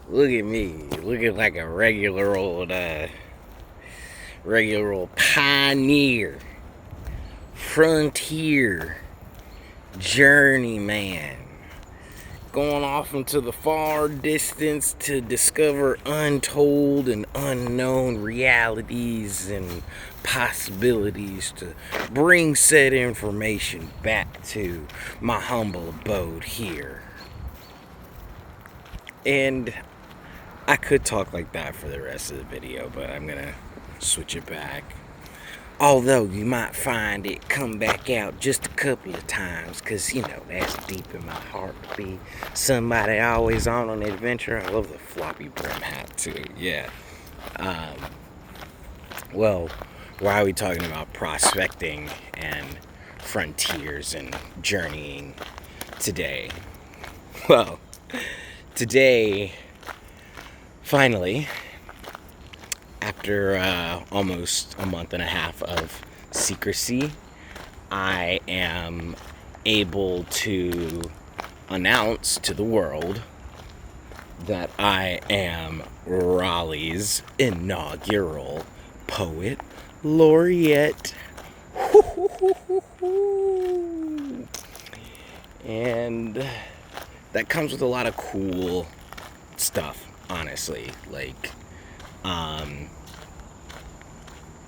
Look at me, looking like a regular old pioneer, frontier, journeyman, going off into the far distance to discover untold and unknown realities and possibilities to bring said information back to my humble abode here. And I could talk like that for the rest of the video, but I'm gonna switch it back. Although you might find it come back out just a couple of times, because, you know, that's deep in my heart to be somebody always on an adventure. I love the floppy brim hat, too. Yeah. Well, why are we talking about prospecting and frontiers and journeying today? Well, today, finally, after almost a month and a half of secrecy, I am able to announce to the world that I am Raleigh's inaugural poet laureate. And that comes with a lot of cool stuff, honestly. Like,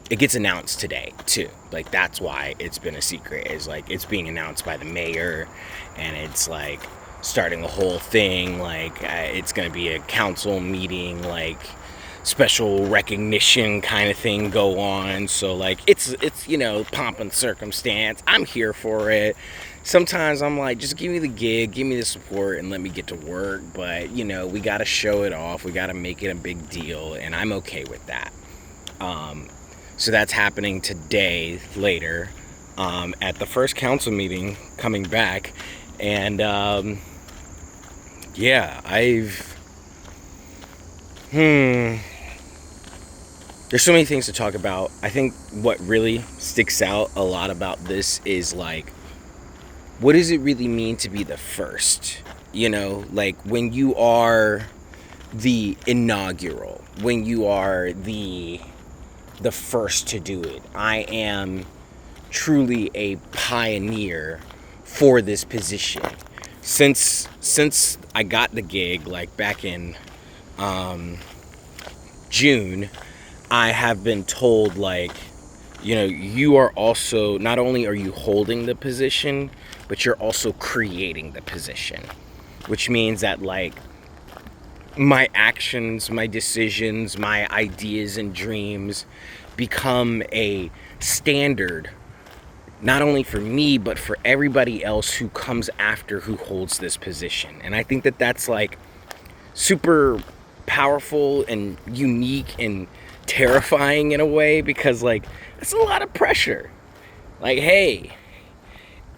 it gets announced today too. Like, that's why it's been a secret, is like it's being announced by the mayor, and it's like starting the whole thing. Like, it's gonna be a council meeting, like special recognition kind of thing go on. So like it's you know, pomp and circumstance. I'm here for it. Sometimes I'm like, just give me the gig, give me the support, and let me get to work. But, you know, we got to show it off. We got to make it a big deal, and I'm okay with that. So that's happening today, later, at the first council meeting, coming back. And, yeah, there's so many things to talk about. I think what really sticks out a lot about this is, like, what does it really mean to be the first? You know, like when you are the inaugural, when you are the first to do it. I am truly a pioneer for this position. Since I got the gig, like back in June, I have been told, like, you know, you are also, not only are you holding the position, but you're also creating the position. Which means that, like, my actions, my decisions, my ideas and dreams become a standard, not only for me, but for everybody else who comes after who holds this position. And I think that that's, like, super powerful and unique and terrifying in a way, because, like, it's a lot of pressure. Like, hey,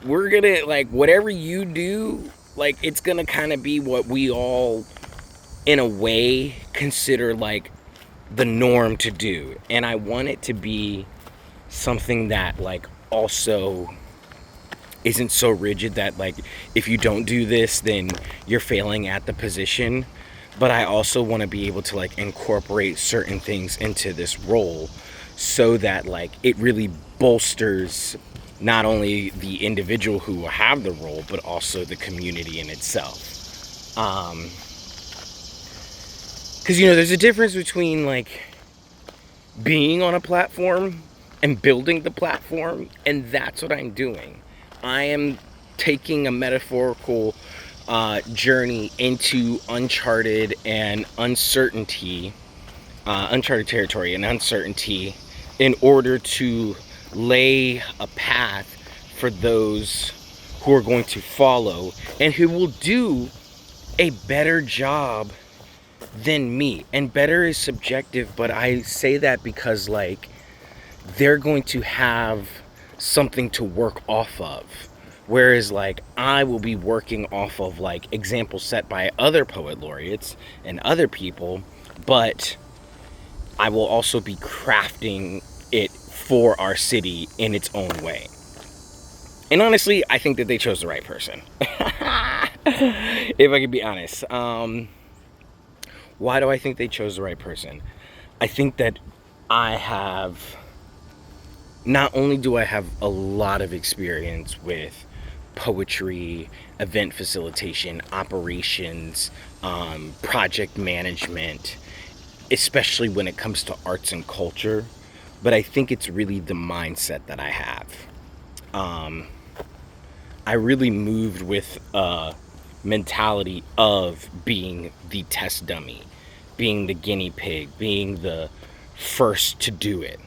we're gonna, like, whatever you do, like, it's gonna kind of be what we all, in a way, consider, like, the norm to do. And I want it to be something that, like, also isn't so rigid that, like, if you don't do this, then you're failing at the position. But I also want to be able to, like, incorporate certain things into this role so that, like, it really bolsters not only the individual who will have the role, but also the community in itself. Because, you know, there's a difference between, like, being on a platform and building the platform, and that's what I'm doing. I am taking a metaphorical journey into uncharted and uncharted territory and uncertainty, in order to lay a path for those who are going to follow and who will do a better job than me. And better is subjective, but I say that because, like, they're going to have something to work off of. Whereas, like, I will be working off of, like, examples set by other poet laureates and other people, but I will also be crafting it for our city in its own way. And honestly, I think that they chose the right person. If I could be honest. Why do I think they chose the right person? I think that I have, not only do I have a lot of experience with poetry, event facilitation, operations, project management, especially when it comes to arts and culture, but I think it's really the mindset that I have. I really moved with a mentality of being the test dummy, being the guinea pig, being the first to do it.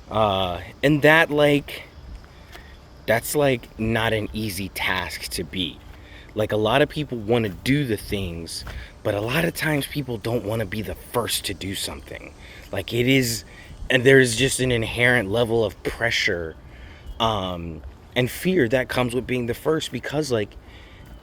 And that's like not an easy task to be. Like, a lot of people want to do the things, but a lot of times people don't want to be the first to do something. Like, it is, and there's just an inherent level of pressure, and fear that comes with being the first, because like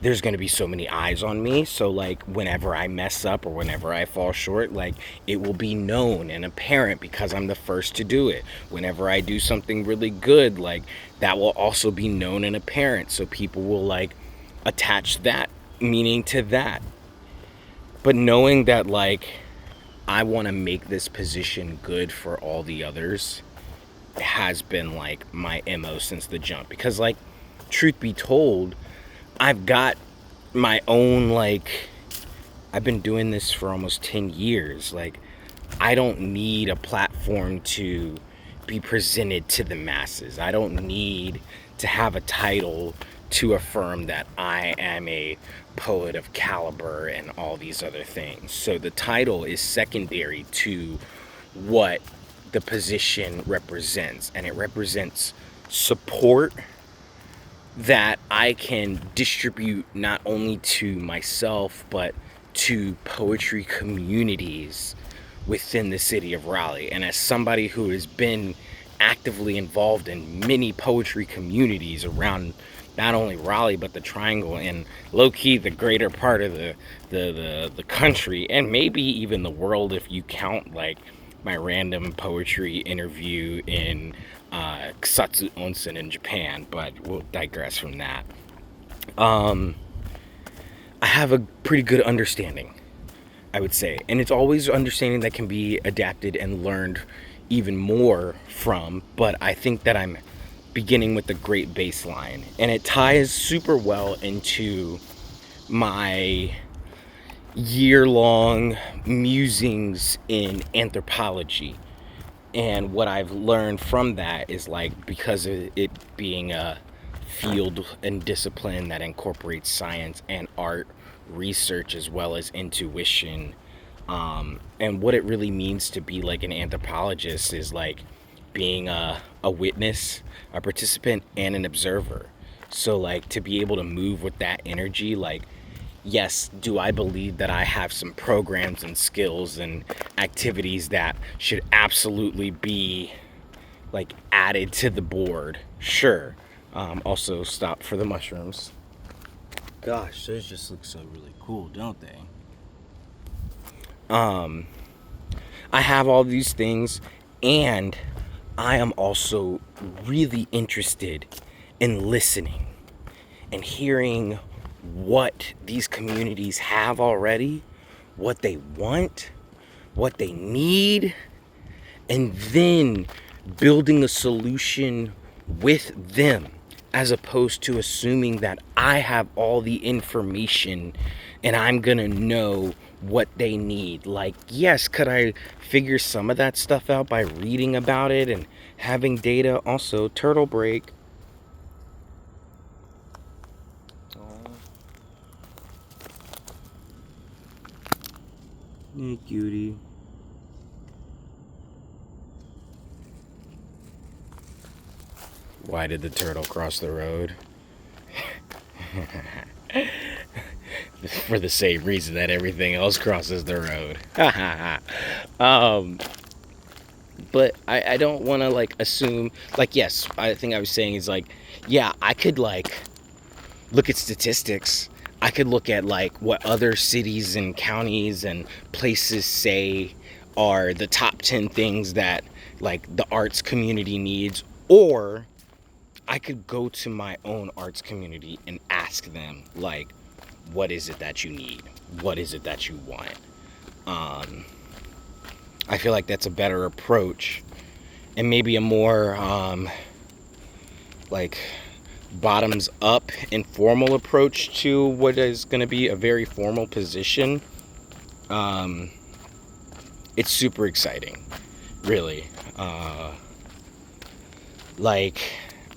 there's going to be so many eyes on me. So like whenever I mess up or whenever I fall short, like it will be known and apparent because I'm the first to do it. Whenever I do something really good, like that will also be known and apparent. So people will like attach that meaning to that. But knowing that like I want to make this position good for all the others has been like my MO since the jump. Because like, truth be told, I've got my own, like, I've been doing this for almost 10 years. Like, I don't need a platform to be presented to the masses. I don't need to have a title to affirm that I am a poet of caliber and all these other things. So the title is secondary to what the position represents, and it represents support that I can distribute not only to myself but to poetry communities within the city of Raleigh. And as somebody who has been actively involved in many poetry communities around not only Raleigh but the Triangle, and low-key the greater part of the country, and maybe even the world if you count like my random poetry interview in Kusatsu Onsen in Japan, but we'll digress from that. I have a pretty good understanding, I would say, and it's always understanding that can be adapted and learned even more from, but I think that I'm beginning with a great baseline, and it ties super well into my year-long musings in anthropology. And what I've learned from that is like, because of it being a field and discipline that incorporates science and art, research as well as intuition, and what it really means to be like an anthropologist is like being a witness, a participant, and an observer. So like to be able to move with that energy, like, yes, do I believe that I have some programs and skills and activities that should absolutely be like added to the board? Sure. Also, stop for the mushrooms. Gosh, those just look so really cool, don't they? I have all these things, and I am also really interested in listening and hearing what these communities have already, what they want, what they need, and then building a solution with them, as opposed to assuming that I have all the information and I'm gonna know what they need. Like, yes, could I figure some of that stuff out by reading about it and having data? Also, turtle break. Hey, cutie. Why did the turtle cross the road? For the same reason that everything else crosses the road. But I don't want to like assume, like, yes, I think I was saying is like, yeah, I could like look at statistics. I could look at like what other cities and counties and places say are the top 10 things that like the arts community needs, or I could go to my own arts community and ask them like, what is it that you need? What is it that you want? I feel like that's a better approach, and maybe a more like bottoms up informal approach to what is going to be a very formal position. It's super exciting, really. Like,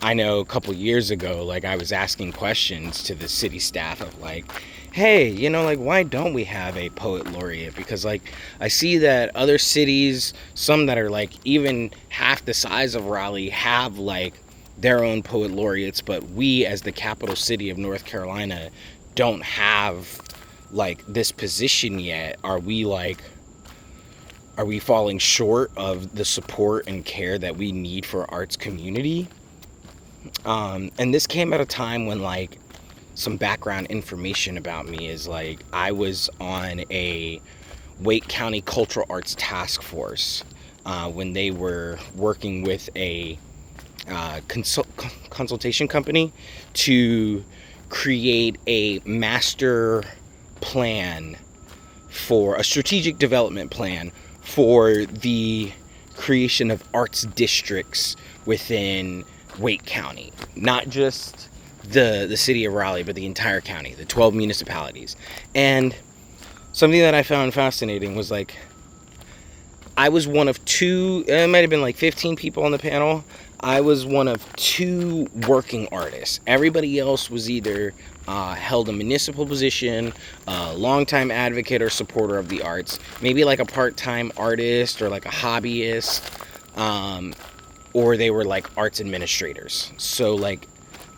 I know a couple years ago, like, I was asking questions to the city staff of like, hey, like, why don't we have a poet laureate? Because, like, I see that other cities, some that are like even half the size of Raleigh, have like their own poet laureates, but we as the capital city of North Carolina don't have like this position yet. Are we falling short of the support and care that we need for arts community? And this came at a time when, like, some background information about me is like I was on a Wake County Cultural Arts Task Force when they were working with a consultation company to create a master plan for a strategic development plan for the creation of arts districts within Wake County, not just the city of Raleigh, but the entire county, the 12 municipalities. And something that I found fascinating was like I was one of two, it might have been like 15 people on the panel. I was one of two working artists. Everybody else was either held a municipal position, a longtime advocate or supporter of the arts, maybe like a part-time artist or like a hobbyist, or they were like arts administrators. So like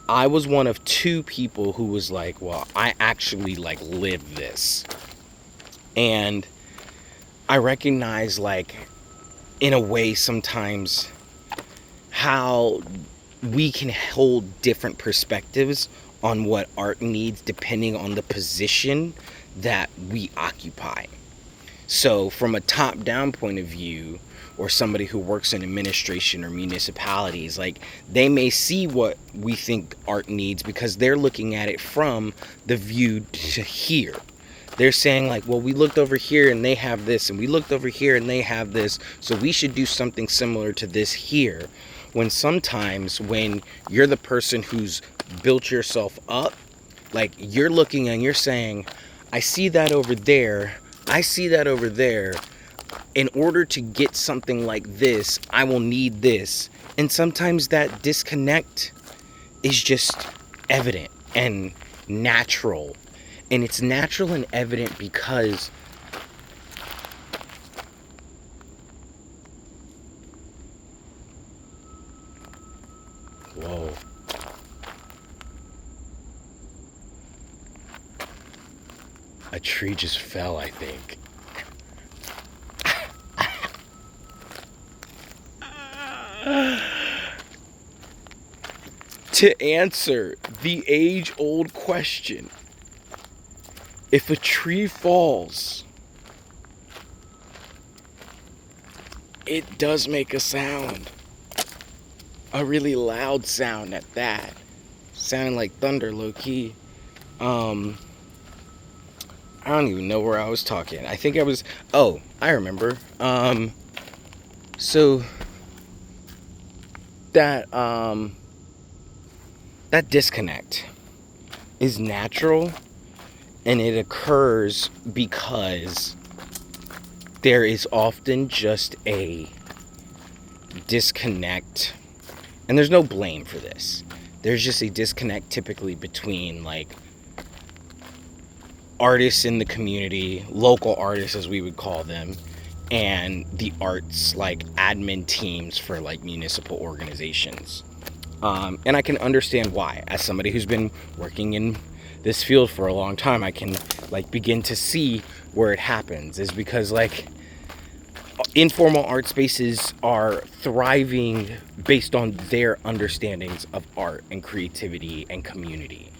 I was one of two people who was like, well, I actually like live this. And I recognize, like, in a way sometimes how we can hold different perspectives on what art needs depending on the position that we occupy. So from a top-down point of view, or somebody who works in administration or municipalities, like, they may see what we think art needs because they're looking at it from the view to here. They're saying like, well, we looked over here and they have this, and we looked over here and they have this, so we should do something similar to this here. When sometimes when you're the person who's built yourself up, like, you're looking and you're saying, I see that over there, I see that over there. In order to get something like this, I will need this. And sometimes that disconnect is just evident and natural. And it's natural and evident because whoa. A tree just fell, I think. To answer the age-old question, if a tree falls, it does make a sound. A really loud sound at that. Sounding like thunder, low-key. I don't even know where I was talking. I think I was... Oh, I remember. So... That disconnect is natural, and it occurs because there is often just a disconnect, and there's no blame for this. There's just a disconnect typically between like artists in the community, local artists as we would call them, and the arts like admin teams for like municipal organizations. And I can understand why. As somebody who's been working in this field for a long time, I can like begin to see where it happens, is because like informal art spaces are thriving based on their understandings of art and creativity and community.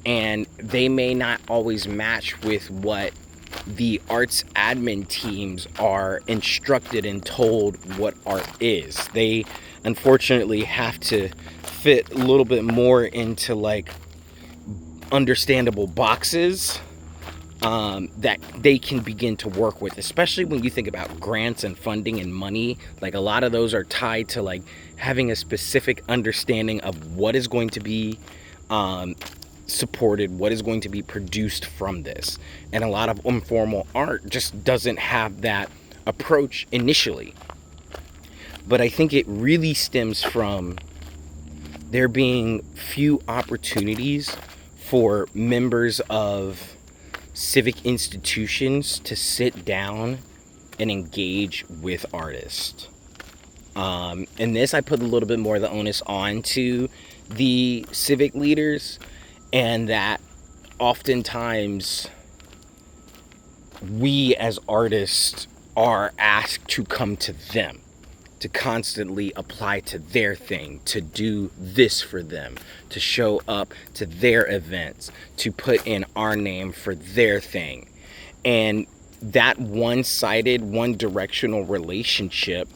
And they may not always match with what the arts admin teams are instructed and told what art is. They unfortunately have to fit a little bit more into like understandable boxes that they can begin to work with, especially when you think about grants and funding and money. Like, a lot of those are tied to like having a specific understanding of what is going to be supported, what is going to be produced from this. And a lot of informal art just doesn't have that approach initially. But I think it really stems from there being few opportunities for members of civic institutions to sit down and engage with artists. And this, I put a little bit more of the onus on to the civic leaders, and that oftentimes we as artists are asked to come to them, to constantly apply to their thing, to do this for them, to show up to their events, to put in our name for their thing. And that one-sided, one-directional relationship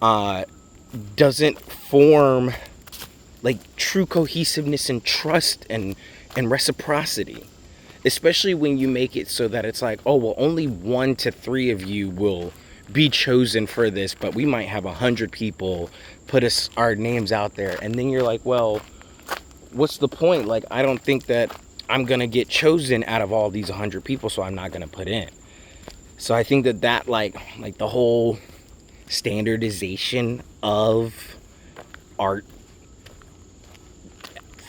doesn't form like true cohesiveness and trust and reciprocity, especially when you make it so that it's like, oh, well, only 1 to 3 of you will be chosen for this, but we might have 100 people put our names out there. And then you're like, well, what's the point? Like, I don't think that I'm gonna get chosen out of all these 100 people, so I'm not gonna put in. So I think that like the whole standardization of art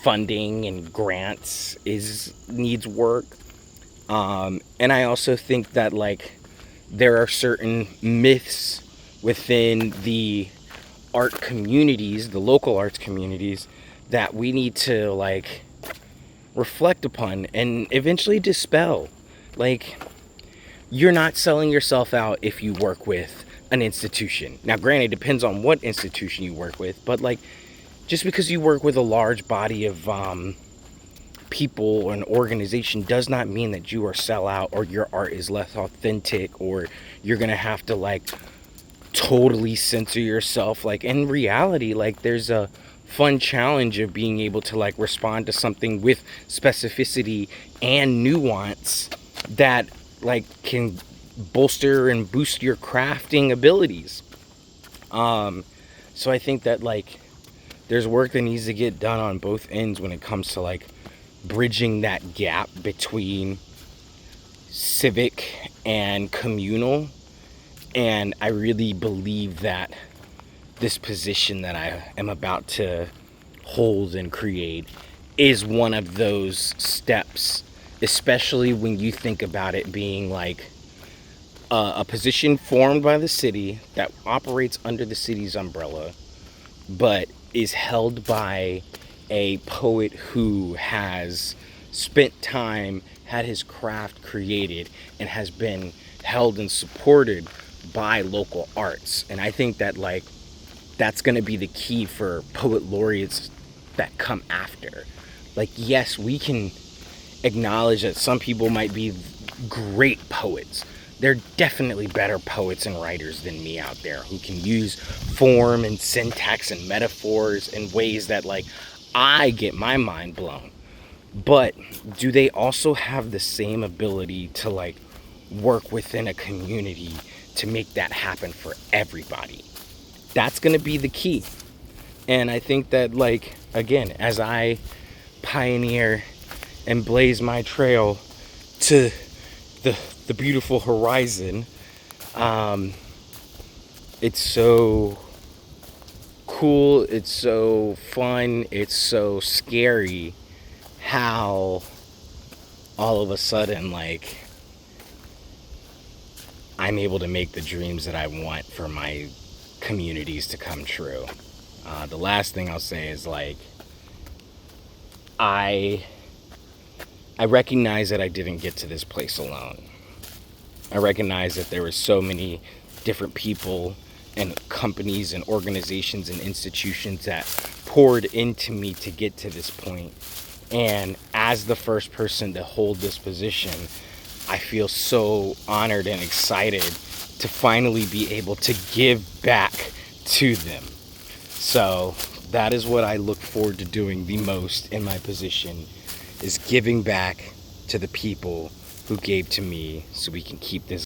funding and grants needs work. And I also think that like there are certain myths within the art communities, the local arts communities, that we need to like reflect upon and eventually dispel. Like, you're not selling yourself out if you work with an institution. Now, granted, it depends on what institution you work with, but like, just because you work with a large body of people or an organization does not mean that you are sell out or your art is less authentic or you're gonna have to like totally censor yourself. Like, in reality, like, there's a fun challenge of being able to like respond to something with specificity and nuance that like can bolster and boost your crafting abilities. So I think that like there's work that needs to get done on both ends when it comes to like bridging that gap between civic and communal. And I really believe that this position that I am about to hold and create is one of those steps, especially when you think about it being like a position formed by the city that operates under the city's umbrella, but is held by a poet who has spent time, had his craft created, and has been held and supported by local arts. And I think that like that's going to be the key for poet laureates that come after. Like, yes, we can acknowledge that some people might be great poets. There are definitely better poets and writers than me out there who can use form and syntax and metaphors in ways that like I get my mind blown. But do they also have the same ability to like work within a community to make that happen for everybody? That's going to be the key. And I think that like, again, as I pioneer and blaze my trail to the beautiful horizon, it's so cool, it's so fun, it's so scary how all of a sudden like I'm able to make the dreams that I want for my communities to come true. The last thing I'll say is like I recognize that I didn't get to this place alone. I recognize that there were so many different people and companies and organizations and institutions that poured into me to get to this point. And as the first person to hold this position, I feel so honored and excited to finally be able to give back to them. So that is what I look forward to doing the most in my position, is giving back to the people who gave to me so we can keep this